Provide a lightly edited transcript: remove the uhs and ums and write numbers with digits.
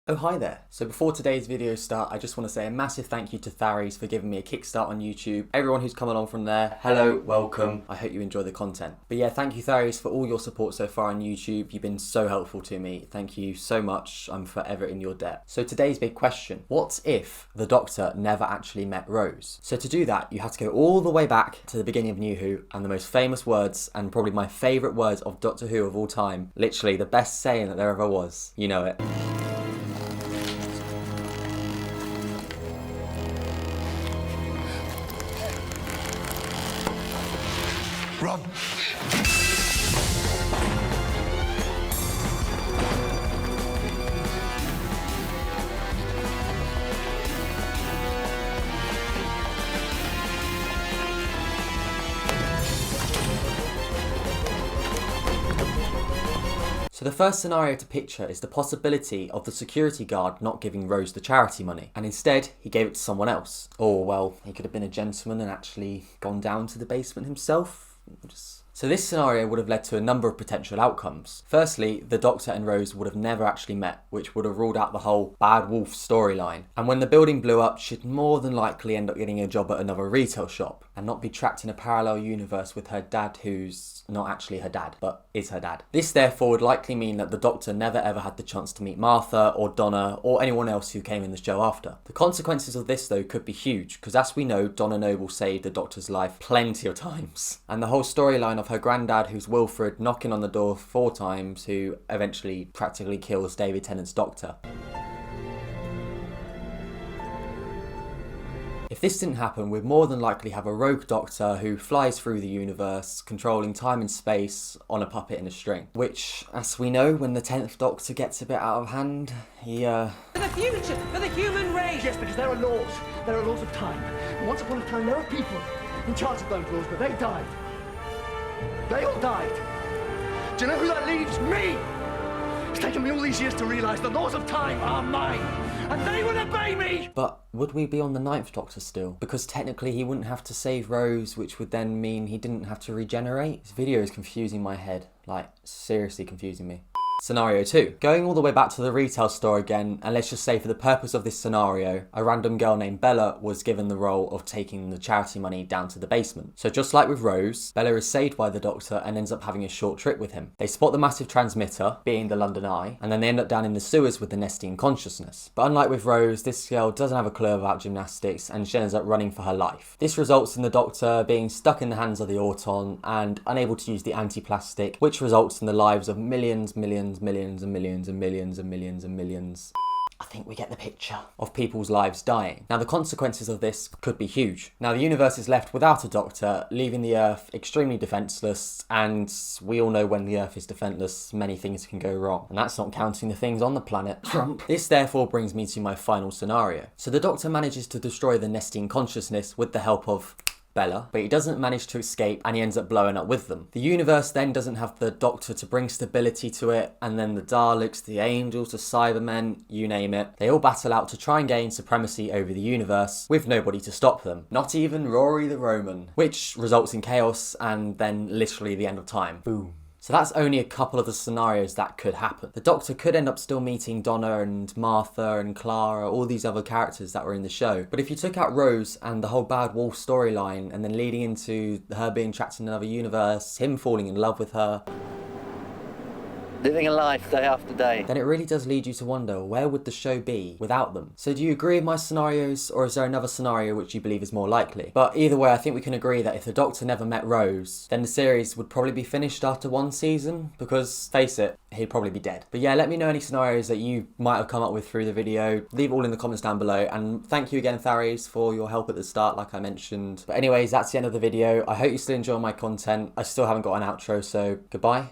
Oh hi there. So before today's video start, I just want to say a massive thank you to Tharies for giving me a kickstart on YouTube. Everyone who's come along from there, hello, welcome. I hope you enjoy the content. But yeah, thank you Tharies for all your support so far on YouTube. You've been so helpful to me. Thank you so much. I'm forever in your debt. So today's big question, what if the Doctor never actually met Rose? So to do that, you have to go all the way back to the beginning of New Who and the most famous words and probably my favourite words of Doctor Who of all time. Literally the best saying that there ever was. You know it. Run! So the first scenario to picture is the possibility of the security guard not giving Rose the charity money, and instead he gave it to someone else. Or, well, he could have been a gentleman and actually gone down to the basement himself. So this scenario would have led to a number of potential outcomes. Firstly, the Doctor and Rose would have never actually met, which would have ruled out the whole bad wolf storyline. And when the building blew up, she'd more than likely end up getting a job at another retail shop and not be trapped in a parallel universe with her dad, who's not actually her dad, but is her dad. This therefore would likely mean that the Doctor never ever had the chance to meet Martha or Donna or anyone else who came in the show after. The consequences of this though could be huge, because as we know, Donna Noble saved the Doctor's life plenty of times. And the whole storyline of her granddad, who's Wilfred, knocking on the door 4 times, who eventually practically kills David Tennant's Doctor. If this didn't happen, we'd more than likely have a rogue Doctor who flies through the universe, controlling time and space on a puppet and a string. Which, as we know, when the 10th Doctor gets a bit out of hand, he For the future, for the human race! Yes, because there are laws. There are laws of time. And once upon a time, there were people in charge of those laws, but they died. They all died. Do you know who that leaves? Me! It's taken me all these years to realise the laws of time are mine, and they will obey me! But would we be on the 9th Doctor still? Because technically he wouldn't have to save Rose, which would then mean he didn't have to regenerate. This video is confusing my head, like seriously confusing me. Scenario 2. Going all the way back to the retail store again, and let's just say for the purpose of this scenario, a random girl named Bella was given the role of taking the charity money down to the basement. So just like with Rose, Bella is saved by the Doctor and ends up having a short trip with him. They spot the massive transmitter, being the London Eye, and then they end up down in the sewers with the Nestene consciousness. But unlike with Rose, this girl doesn't have a clue about gymnastics and she ends up running for her life. This results in the Doctor being stuck in the hands of the Auton and unable to use the anti-plastic, which results in the lives of millions and millions and millions and millions and millions. I think we get the picture of people's lives dying. Now the consequences of this could be huge. Now the universe is left without a Doctor, leaving the Earth extremely defenceless, and we all know when the Earth is defenceless, many things can go wrong. And that's not counting the things on the planet. Trump. This therefore brings me to my final scenario. So the Doctor manages to destroy the Nestene consciousness with the help of Bella, but he doesn't manage to escape and he ends up blowing up with them. The universe then doesn't have the Doctor to bring stability to it, and then the Daleks, the Angels, the Cybermen, you name it, they all battle out to try and gain supremacy over the universe with nobody to stop them. Not even Rory the Roman, which results in chaos and then literally the end of time. Boom. So that's only a couple of the scenarios that could happen. The Doctor could end up still meeting Donna and Martha and Clara, all these other characters that were in the show. But if you took out Rose and the whole Bad Wolf storyline, and then leading into her being trapped in another universe, him falling in love with her, living a life day after day, then it really does lead you to wonder, where would the show be without them? So do you agree with my scenarios, or is there another scenario which you believe is more likely? But either way, I think we can agree that if the Doctor never met Rose, then the series would probably be finished after 1 season, because, face it, he'd probably be dead. But yeah, let me know any scenarios that you might have come up with through the video. Leave it all in the comments down below, and thank you again, Tharies, for your help at the start, like I mentioned. But anyways, that's the end of the video. I hope you still enjoy my content. I still haven't got an outro, so goodbye.